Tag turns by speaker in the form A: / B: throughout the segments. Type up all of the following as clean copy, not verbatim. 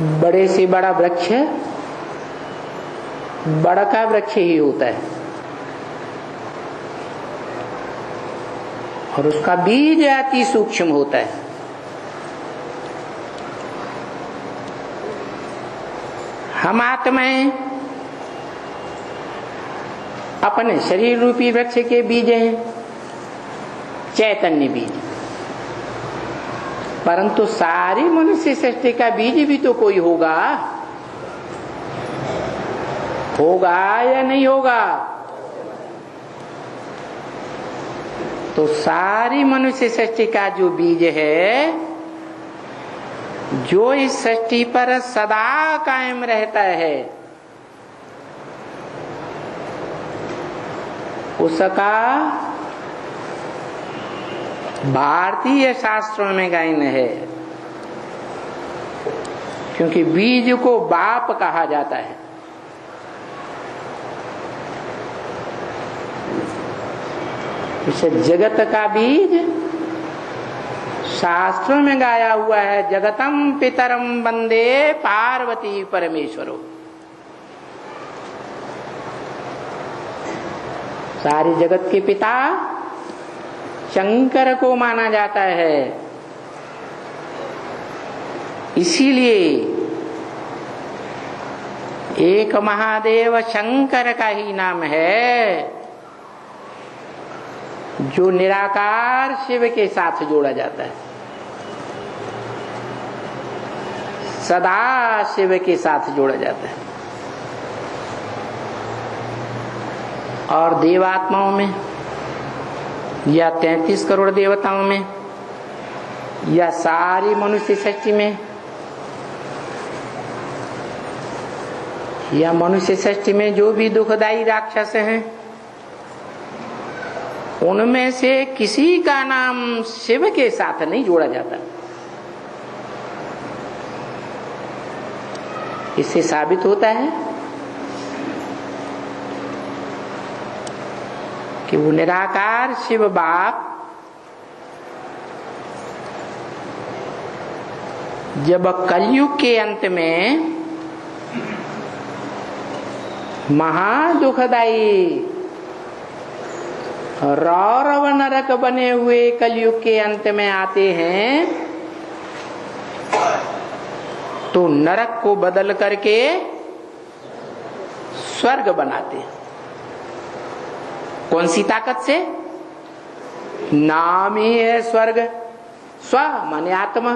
A: बड़े से बड़ा वृक्ष बड़ा का वृक्ष ही होता है, और उसका बीज अति सूक्ष्म होता है। हम आत्माएं अपने शरीर रूपी वृक्ष के बीज हैं, चैतन्य बीज। परंतु सारी मनुष्य सृष्टि का बीज भी तो कोई होगा, होगा या नहीं होगा? तो सारी मनुष्य सृष्टि का जो बीज है, जो इस सृष्टि पर सदा कायम रहता है, उसका भारतीय शास्त्रों में गायन है। क्योंकि बीज को बाप कहा जाता है। इसे जगत का बीज शास्त्रों में गाया हुआ है, जगतम पितरम वंदे पार्वती परमेश्वरो। सारी जगत के पिता शंकर को माना जाता है। इसीलिए एक महादेव शंकर का ही नाम है, जो निराकार शिव के साथ जोड़ा जाता है, सदा शिव के साथ जोड़ा जाता है। और देवात्माओं में या 33 करोड़ देवताओं में या सारी मनुष्य सृष्टि में या मनुष्य सृष्टि में जो भी दुखदाई राक्षस हैं, उनमें से किसी का नाम शिव के साथ नहीं जोड़ा जाता। इससे साबित होता है कि वो निराकार शिव बाप जब कलयुग के अंत में महादुखदाई रौरव नरक बने हुए कलयुग के अंत में आते हैं, तो नरक को बदल करके स्वर्ग बनाते हैं। कौन सी ताकत से? नाम ही है स्वर्ग। स्व माने आत्मा,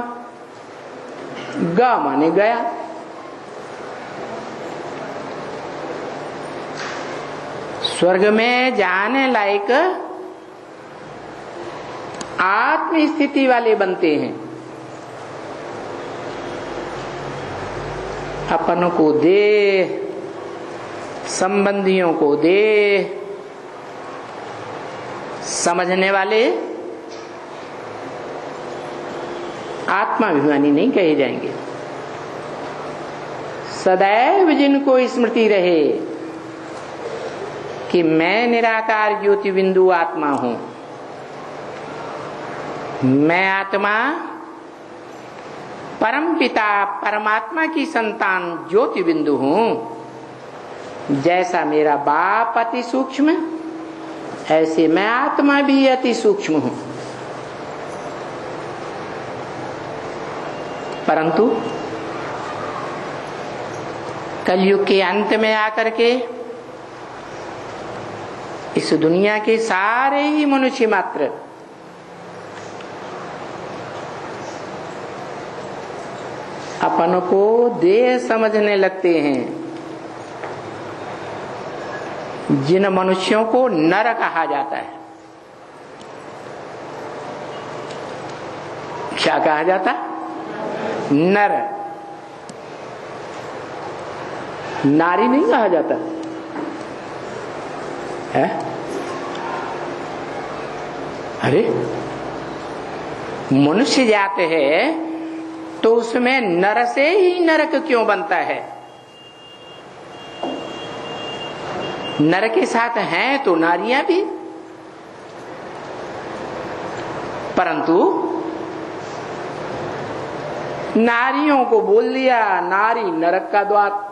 A: ग माने गया। स्वर्ग में जाने लायक आत्म स्थिति वाले बनते हैं। अपन को दे, संबंधियों को दे, समझने वाले आत्माभिमानी नहीं कहे जाएंगे। सदैव जिनको स्मृति रहे कि मैं निराकार ज्योति बिंदु आत्मा हूं, मैं आत्मा परम पिता परमात्मा की संतान ज्योति बिंदु हूं। जैसा मेरा बाप अति सूक्ष्म, ऐसे मैं आत्मा भी अति सूक्ष्म हूं। परंतु कलयुग के अंत में आकर के इस दुनिया के सारे ही मनुष्य मात्र अपन को देह समझने लगते हैं। जिन मनुष्यों को नर कहा जाता है, क्या कहा जाता? नर। नारी नहीं कहा जाता है? अरे मनुष्य जात है तो उसमें नर से ही नरक क्यों बनता है? नर के साथ हैं तो नारियां भी, परंतु नारियों को बोल दिया नारी नरक का द्वार।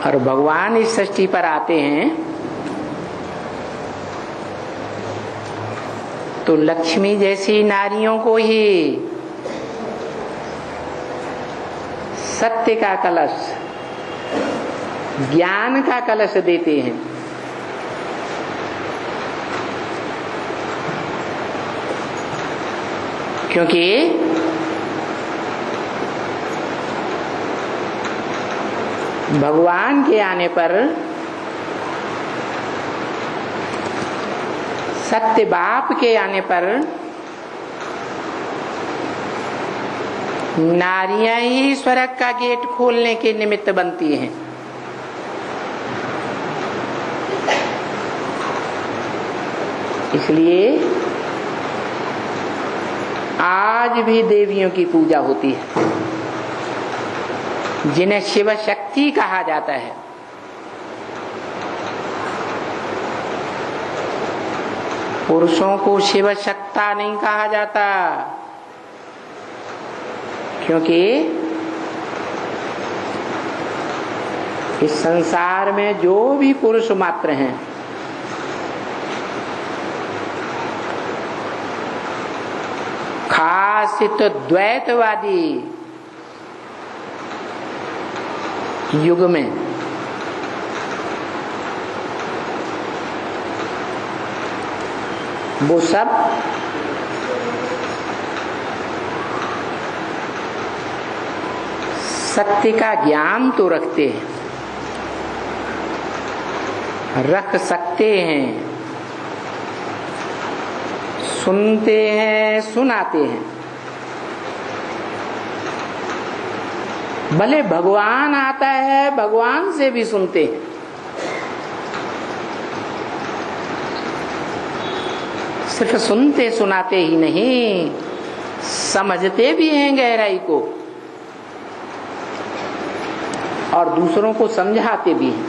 A: और भगवान इस सृष्टि पर आते हैं तो लक्ष्मी जैसी नारियों को ही सत्य का कलश, ज्ञान का कलश देते हैं। क्योंकि भगवान के आने पर सत्य बाप के आने पर नारियां ही स्वर्ग का गेट खोलने के निमित्त बनती हैं। इसलिए आज भी देवियों की पूजा होती है जिन्हें शिव शक्ति कहा जाता है। पुरुषों को शिव शक्ता नहीं कहा जाता, क्योंकि इस संसार में जो भी पुरुष मात्र हैं खास तो द्वैतवादी युग में वो सब सत्य का ज्ञान तो रखते हैं, रख सकते हैं, सुनते हैं, सुनाते हैं। भले भगवान आता है, भगवान से भी सुनते हैं। सिर्फ सुनते सुनाते ही नहीं, समझते भी हैं गहराई को और दूसरों को समझाते भी हैं।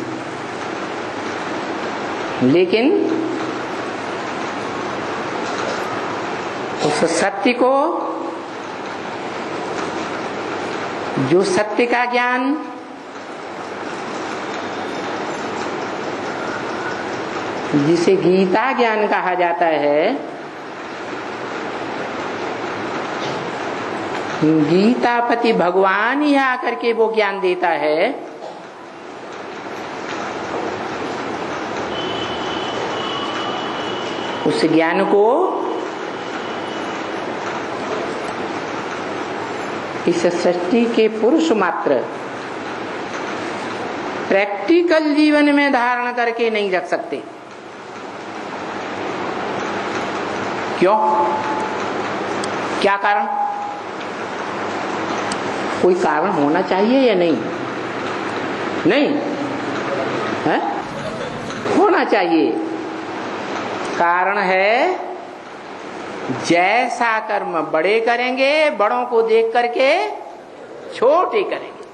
A: लेकिन उस सत्य को, जो सत्य का ज्ञान जिसे गीता ज्ञान कहा जाता है, गीतापति भगवान ही आकर के वो ज्ञान देता है। उस ज्ञान को इस सृष्टि के पुरुष मात्र प्रैक्टिकल जीवन में धारण करके नहीं रख सकते। क्यों? क्या कारण? कोई कारण होना चाहिए या नहीं? नहीं है? होना चाहिए। कारण है, जैसा कर्म बड़े करेंगे, बड़ों को देख करके छोटे करेंगे।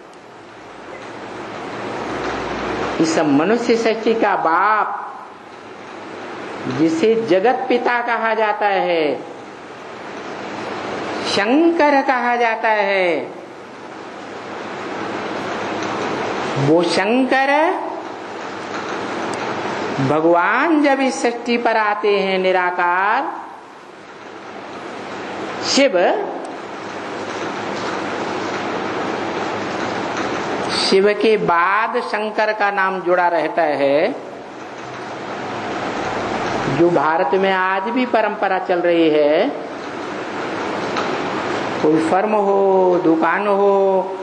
A: इस मनुष्य सृष्टि का बाप, जिसे जगत पिता कहा जाता है, शंकर कहा जाता है, वो शंकर भगवान जब इस सृष्टि पर आते हैं निराकार, शिव के बाद शंकर का नाम जुड़ा रहता है, जो भारत में आज भी परंपरा चल रही है। कोई फर्म हो, दुकान हो,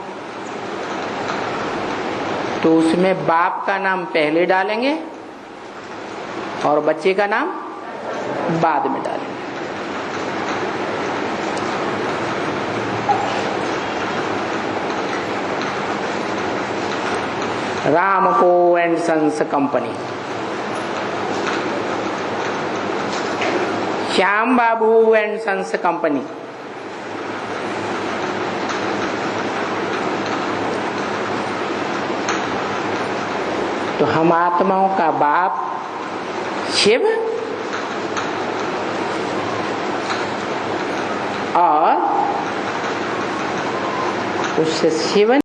A: तो उसमें बाप का नाम पहले डालेंगे और बच्चे का नाम बाद में डालेंगे। Ramco and sons company, Shyam Babu and sons company, तो हम आत्माओं का बाप शिव और उससे सेवन